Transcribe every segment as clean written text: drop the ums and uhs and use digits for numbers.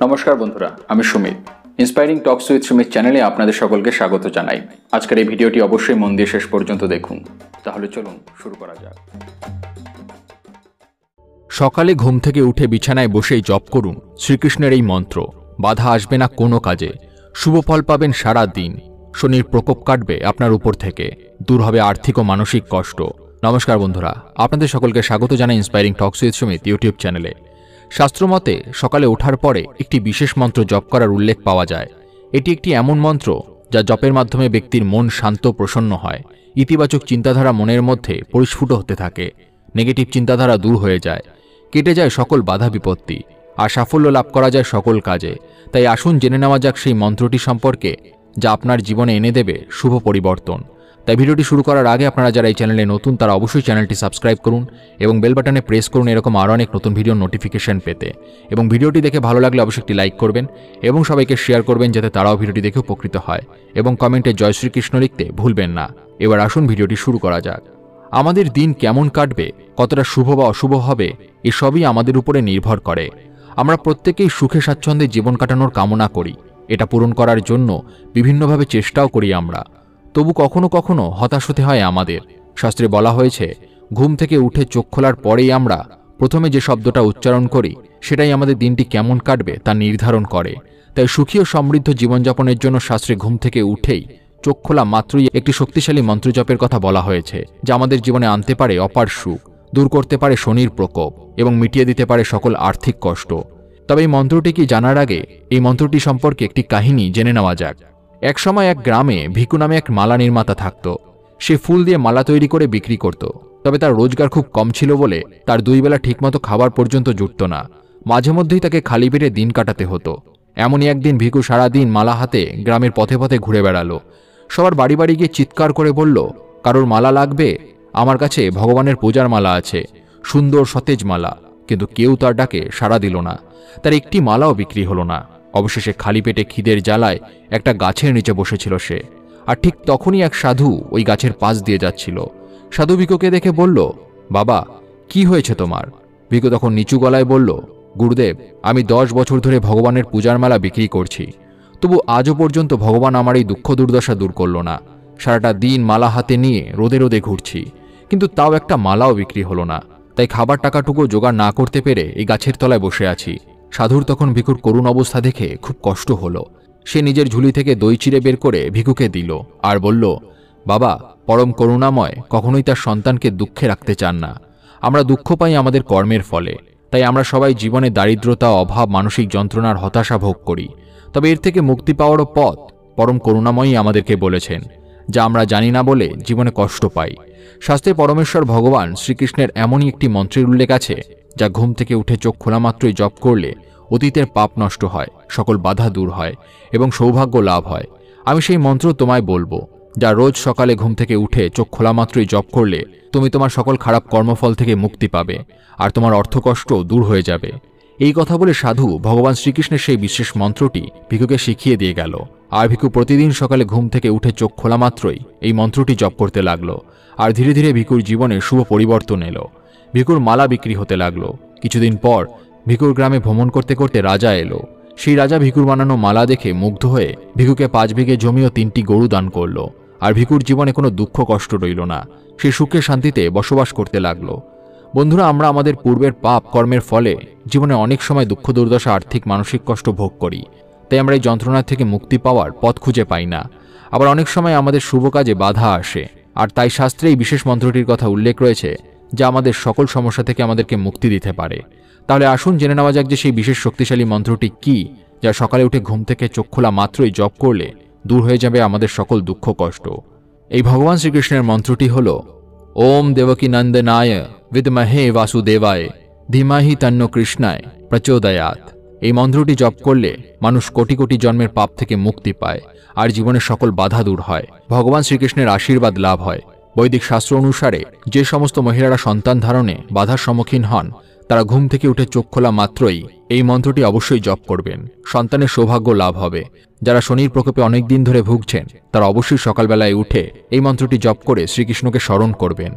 নমস্কার বন্ধুরা, আমি Sumit. Inspiring talks with Sumit চ্যানেলে আপনাদের সকলকে স্বাগত জানাই। আজকের এই ভিডিওটি অবশ্যই মন দিয়ে শেষ পর্যন্ত দেখুন। তাহলে চলুন শুরু করা যাক। সকালে ঘুম থেকে উঠে বিছানায় বসেই জপ করুন শ্রীকৃষ্ণের এই মন্ত্র। বাধা আসবে না কোনো কাজে, শুভ ফল পাবেন সারা দিন। শনির প্রকোপ কাটবে আপনার উপর থেকে, দূর হবে আর্থিক ও মানসিক কষ্ট। নমস্কার বন্ধুরা, আপনাদের সকলকে স্বাগত জানাই inspiring talks with Sumit YouTube চ্যানেলে। শাস্ত্রমতে সকালে ওঠার পরে একটি বিশেষ মন্ত্র জপ করার উল্লেখ পাওয়া যায়। এটি একটি এমন মন্ত্র যা জপের মাধ্যমে ব্যক্তির মন শান্ত প্রসন্ন হয়, ইতিবাচক চিন্তাধারা মনের মধ্যে পরিস্ফুট হতে থাকে, নেগেটিভ চিন্তাধারা দূর হয়ে যায়, কেটে যায় সকল বাধা বিপত্তি, আর সাফল্য লাভ করা যায় সকল কাজে। তাই আসুন জেনে নেওয়া যাক সেই মন্ত্রটি সম্পর্কে, যা আপনার জীবনে এনে দেবে শুভ পরিবর্তন। তাই ভিডিওটি শুরু করার আগে আপনারা যারা এই চ্যানেলে নতুন তারা অবশ্যই চ্যানেলটি সাবস্ক্রাইব করুন এবং বেল বাটনে প্রেস করুন এরকম আরও অনেক নতুন ভিডিওর নোটিফিকেশন পেতে। এবং ভিডিওটি দেখে ভালো লাগলে অবশ্যই একটি লাইক করবেন এবং সবাইকে শেয়ার করবেন যাতে তারাও ভিডিওটি দেখে উপকৃত হয়, এবং কমেন্টে জয় শ্রীকৃষ্ণ লিখতে ভুলবেন না। এবার আসুন ভিডিওটি শুরু করা যাক। আমাদের দিন কেমন কাটবে, কতটা শুভ বা অশুভ হবে, এসবই আমাদের উপরে নির্ভর করে। আমরা প্রত্যেকেই সুখে স্বাচ্ছন্দ্যে জীবন কাটানোর কামনা করি। এটা পূরণ করার জন্য বিভিন্নভাবে চেষ্টাও করি আমরা। তবু কখনো কখনো হতাশ হতে হয় আমাদের। শাস্ত্রে বলা হয়েছে, ঘুম থেকে উঠে চোখ খোলার পরেই আমরা প্রথমে যে শব্দটা উচ্চারণ করি সেটাই আমাদের দিনটি কেমন কাটবে তা নির্ধারণ করে। তাই সুখী ও সমৃদ্ধ জীবনযাপনের জন্য শাস্ত্রে ঘুম থেকে উঠেই চোখ খোলা মাত্রই একটি শক্তিশালী মন্ত্রজপের কথা বলা হয়েছে, যা আমাদের জীবনে আনতে পারে অপার সুখ, দূর করতে পারে শনির প্রকোপ এবং মিটিয়ে দিতে পারে সকল আর্থিক কষ্ট। তবে এই মন্ত্রটি কি জানার আগে এই মন্ত্রটি সম্পর্কে একটি কাহিনী জেনে নেওয়া যাক। এক সময় এক গ্রামে ভিকু নামে এক মালা নির্মাতা থাকত। সে ফুল দিয়ে মালা তৈরি করে বিক্রি করত। তবে তার রোজগার খুব কম ছিল বলে তার দুই বেলা ঠিকমতো খাবার পর্যন্ত জুটত না। মাঝে মধ্যেই তাকে খালি পেটে দিন কাটাতে হতো। এমনই একদিন ভিকু সারাদিন মালা হাতে গ্রামের পথে পথে ঘুরে বেড়ালো। সবার বাড়ি বাড়ি গিয়ে চিৎকার করে বলল, কারোর মালা লাগবে? আমার কাছে ভগবানের পূজার মালা আছে, সুন্দর সতেজ মালা। কিন্তু কেউ তার ডাকে সাড়া দিল না। তার একটি মালাও বিক্রি হলো না। অবশেষে খালি পেটে খিদের জ্বালায় একটা গাছের নিচে বসেছিল সে। আর ঠিক তখনই এক সাধু ওই গাছের পাশ দিয়ে যাচ্ছিল। সাধু ভিকুকে দেখে বলল, বাবা, কি হয়েছে তোমার? ভিকু তখন নিচু গলায় বলল, গুরুদেব, আমি 10 বছর ধরে ভগবানের পূজার মালা বিক্রি করছি, তবু আজও পর্যন্ত ভগবান আমার এই দুঃখ দুর্দশা দূর করল না। সারাটা দিন মালা হাতে নিয়ে রোদে রোদে ঘুরছি, কিন্তু তাও একটা মালাও বিক্রি হলো না। তাই খাবার টাকাটুকু জোগাড় না করতে পেরে এই গাছের তলায় বসে আছি। সাধুর তখন ভিকুর করুণ অবস্থা দেখে খুব কষ্ট হলো। সে নিজের ঝুলি থেকে দই চিড়ে বের করে ভিকুকে দিল আর বলল, বাবা, পরম করুণাময় কখনোই তার সন্তানকে দুঃখে রাখতে চান না। আমরা দুঃখ পাই আমাদের কর্মের ফলে। তাই আমরা সবাই জীবনে দারিদ্রতা, অভাব, মানসিক যন্ত্রণার হতাশা ভোগ করি। তবে এর থেকে মুক্তি পাওয়ারও পথ পরম করুণাময়ই আমাদেরকে বলেছেন, যা আমরা জানি না বলে জীবনে কষ্ট পাই। শাস্ত্রে পরমেশ্বর ভগবান শ্রীকৃষ্ণের এমনই একটি মন্ত্রের উল্লেখ আছে, যা ঘুম থেকে উঠে চোখ খোলা মাত্রই জপ করলে অতীতের পাপ নষ্ট হয়, সকল বাধা দূর হয় এবং সৌভাগ্য লাভ হয়। আমি সেই মন্ত্র তোমায় বলবো, যা রোজ সকালে ঘুম থেকে উঠে চোখ খোলা মাত্রই জপ করলে তুমি তোমার সকল খারাপ কর্মফল থেকে মুক্তি পাবে আর তোমার অর্থকষ্ট দূর হয়ে যাবে। এই কথা বলে সাধু ভগবান শ্রীকৃষ্ণের সেই বিশেষ মন্ত্রটি ভিকুকে শিখিয়ে দিয়ে গেল। আর ভিকু প্রতিদিন সকালে ঘুম থেকে উঠে চোখ খোলা মাত্রই এই মন্ত্রটি জপ করতে লাগলো। আর ধীরে ধীরে ভিকুর জীবনে শুভ পরিবর্তন এলো। ভিকুর মালা বিক্রি হতে লাগলো। কিছুদিন পর ভিকুর গ্রামে ভ্রমণ করতে করতে রাজা এলো। সেই রাজা ভিকুর বানানো মালা দেখে মুগ্ধ হয়ে ভিকুকে 5 বিঘে জমি ও 3টি গরু দান করলো। আর ভিকুর জীবনে কোনো দুঃখ কষ্ট রইল না। সে সুখে শান্তিতে বসবাস করতে লাগলো। বন্ধুরা, আমরা আমাদের পূর্বের পাপ কর্মের ফলে জীবনে অনেক সময় দুঃখ দুর্দশা, আর্থিক মানসিক কষ্ট ভোগ করি। তাই আমরা এই যন্ত্রণা থেকে মুক্তি পাওয়ার পথ খুঁজে পাই না। আবার অনেক সময় আমাদের শুভ কাজে বাধা আসে। আর তাই শাস্ত্রে এই বিশেষ মন্ত্রটির কথা উল্লেখ রয়েছে, যা আমাদের সকল সমস্যা থেকে আমাদেরকে মুক্তি দিতে পারে। তাহলে আসুন জেনে নেওয়া যাক যে সেই বিশেষ শক্তিশালী মন্ত্রটি কি, যা সকালে উঠে ঘুম থেকে চোখ খোলা মাত্রই জপ করলে দূর হয়ে যাবে আমাদের সকল দুঃখ কষ্ট। এই ভগবান শ্রীকৃষ্ণের মন্ত্রটি হল, ওম দেবকী নন্দনায় বিদ্মহে বাসুদেবায় ধীমহি তন্নো কৃষ্ণায় প্রচোদয়াৎ। এই মন্ত্রটি জপ করলে মানুষ কোটি কোটি জন্মের পাপ থেকে মুক্তি পায় আর জীবনের সকল বাধা দূর হয়, ভগবান শ্রীকৃষ্ণের আশীর্বাদ লাভ হয়। বৈদিক শাস্ত্র অনুসারে যে সমস্ত মহিলারা সন্তান ধারণে বাধার সম্মুখীন হন, তারা ঘুম থেকে উঠে চোখ খোলা মাত্রই এই মন্ত্রটি অবশ্যই জপ করবেন। সন্তানের সৌভাগ্য লাভ হবে। যারা শনির প্রকোপে অনেক দিন ধরে ভুগছেন, তারা অবশ্যই সকালবেলায় উঠে এই মন্ত্রটি জপ করে শ্রীকৃষ্ণকে স্মরণ করবেন।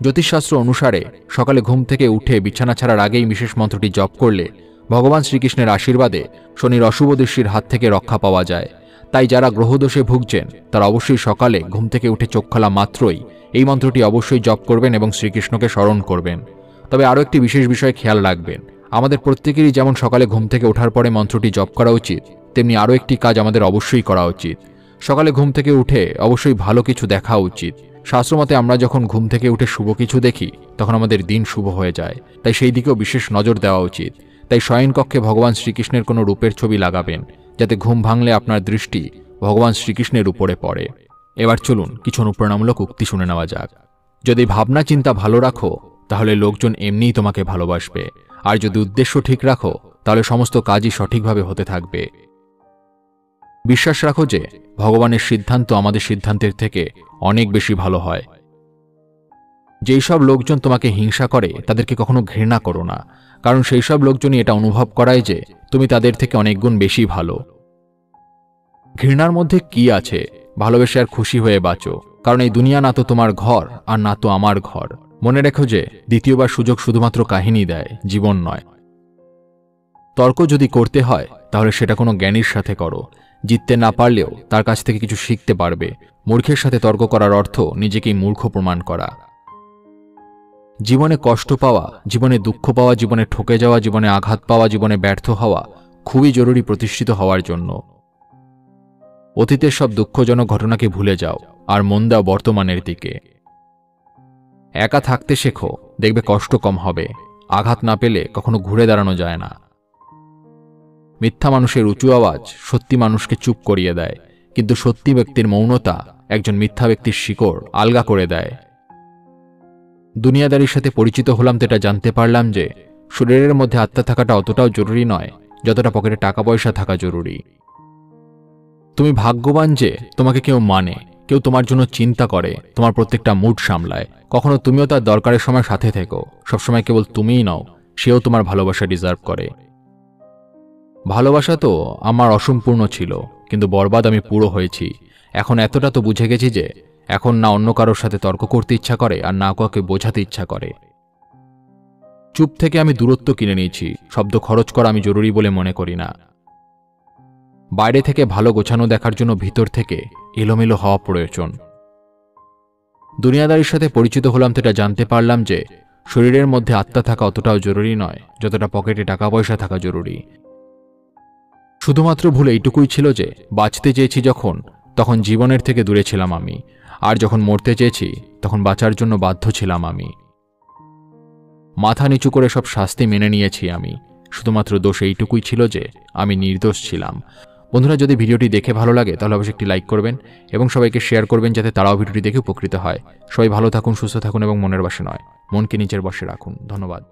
জ্যোতিষশাস্ত্র অনুসারে সকালে ঘুম থেকে উঠে বিছানা ছাড়ার আগেই বিশেষ মন্ত্রটি জপ করলে ভগবান শ্রীকৃষ্ণের আশীর্বাদে শনির অশুভ দৃষ্টির হাত থেকে রক্ষা পাওয়া যায়। তাই যারা গ্রহদোষে ভুগছেন তারা অবশ্যই সকালে ঘুম থেকে উঠে চোখ খোলা মাত্রই এই মন্ত্রটি অবশ্যই জপ করবেন এবং শ্রীকৃষ্ণকে স্মরণ করবেন। তবে আরও একটি বিশেষ বিষয় খেয়াল রাখবেন, আমাদের প্রত্যেকেরই যেমন সকালে ঘুম থেকে ওঠার পরে মন্ত্রটি জপ করা উচিত, তেমনি আরও একটি কাজ আমাদের অবশ্যই করা উচিত। সকালে ঘুম থেকে উঠে অবশ্যই ভালো কিছু দেখা উচিত। শাস্ত্রমতে আমরা যখন ঘুম থেকে উঠে শুভ কিছু দেখি তখন আমাদের দিন শুভ হয়ে যায়, তাই সেই দিকেও বিশেষ নজর দেওয়া উচিত। তাই শয়নকক্ষে ভগবান শ্রীকৃষ্ণের কোনো রূপের ছবি লাগাবেন, যাতে ঘুম ভাঙলে আপনার দৃষ্টি ভগবান শ্রীকৃষ্ণের উপরে পড়ে। এবার চলুন কিছু অনুপ্রেরণামূলক উক্তি শুনে নেওয়া যাক। যদি ভাবনা চিন্তা ভালো রাখো তাহলে লোকজন এমনিই তোমাকে ভালোবাসবে, আর যদি উদ্দেশ্য ঠিক রাখো তাহলে সমস্ত কাজই সঠিকভাবে হতে থাকবে। বিশ্বাস রাখো যে ভগবানের সিদ্ধান্ত আমাদের সিদ্ধান্তের থেকে অনেক বেশি ভালো হয়। যেই সব লোকজন তোমাকে হিংসা করে তাদেরকে কখনো ঘৃণা করো না, কারণ সেই সব লোকজনই এটা অনুভব করায় যে তুমি তাদের থেকে অনেক গুণ বেশি ভালো। ঘৃণার মধ্যে কি আছে? ভালোবেসে আর খুশি হয়ে বাঁচো, কারণ এই দুনিয়া না তো তোমার ঘর আর না তো আমার ঘর। মনে রেখো যে দ্বিতীয়বার সুযোগ শুধুমাত্র কাহিনী দেয়, জীবন নয়। তর্ক যদি করতে হয় তাহলে সেটা কোনো জ্ঞানীর সাথে করো। জিততে না পারলেও তার কাছ থেকে কিছু শিখতে পারবে। মূর্খের সাথে তর্ক করার অর্থ নিজেকেই মূর্খ প্রমাণ করা। জীবনে কষ্ট পাওয়া, জীবনে দুঃখ পাওয়া, জীবনে ঠকে যাওয়া, জীবনে আঘাত পাওয়া, জীবনে ব্যর্থ হওয়া খুবই জরুরি প্রতিষ্ঠিত হওয়ার জন্য। অতীতের সব দুঃখজনক ঘটনাকে ভুলে যাও আর মন দাও বর্তমানের দিকে। একা থাকতে শেখো, দেখবে কষ্ট কম হবে। আঘাত না পেলে কখনো ঘুরে দাঁড়ানো যায় না। মিথ্যা মানুষের উঁচু আওয়াজ সত্যি মানুষকে চুপ করিয়ে দেয়, কিন্তু সত্যি ব্যক্তির মৌনতা একজন মিথ্যা ব্যক্তির শিকড় আলগা করে দেয়। দুনিয়াদারির সাথে পরিচিত হলাম তো এটা জানতে পারলাম যে শরীরের মধ্যে আত্মা থাকাটা অতটাও জরুরি নয় যতটা পকেটে টাকা পয়সা থাকা জরুরি। তুমি ভাগ্যবান যে তোমাকে কেউ মানে, কেউ তোমার জন্য চিন্তা করে, তোমার প্রত্যেকটা মুড সামলায়। কখনো তুমিও তার দরকারের সময় সাথে থেকো। সবসময় কেবল তুমিই নও, সেও তোমার ভালোবাসা ডিজার্ভ করে। ভালোবাসা তো আমার অসম্পূর্ণ ছিল, কিন্তু বরবাদ আমি পুরো হয়েছি। এখন এতটা তো বুঝে গেছি যে এখন না অন্য কারোর সাথে তর্ক করতে ইচ্ছা করে আর না কাউকে বোঝাতে ইচ্ছা করে। চুপ থেকে আমি দূরত্ব কিনে নিয়েছি। শব্দ খরচ করা আমি জরুরি বলে মনে করি না। বাইরে থেকে ভালো গোছানো দেখার জন্য ভিতর থেকে এলোমেলো হওয়া প্রয়োজন। দুনিয়াদারির সাথে পরিচিত হলাম তো এটা জানতে পারলাম যে শরীরের মধ্যে আত্মা থাকা অতটাও জরুরি নয় যতটা পকেটে টাকা পয়সা থাকা জরুরি। শুধুমাত্র ভুল এইটুকুই ছিল যে বাঁচতে চেয়েছি যখন, তখন জীবনের থেকে দূরে ছিলাম আমি, আর যখন মরতে চেয়েছি তখন বাঁচার জন্য বাধ্য ছিলাম আমি। মাথা নিচু করে সব শাস্তি মেনে নিয়েছি আমি। শুধুমাত্র দোষ এইটুকুই ছিল যে আমি নির্দোষ ছিলাম। বন্ধুরা, যদি ভিডিওটি দেখে ভালো লাগে তাহলে অবশ্যই একটি লাইক করবেন এবং সবাইকে শেয়ার করবেন যাতে তারাও ভিডিওটি দেখে উপকৃত হয়। সবাই ভালো থাকুন, সুস্থ থাকুন এবং মনের বশে নয়, মনকে নিচের বশে রাখুন। ধন্যবাদ।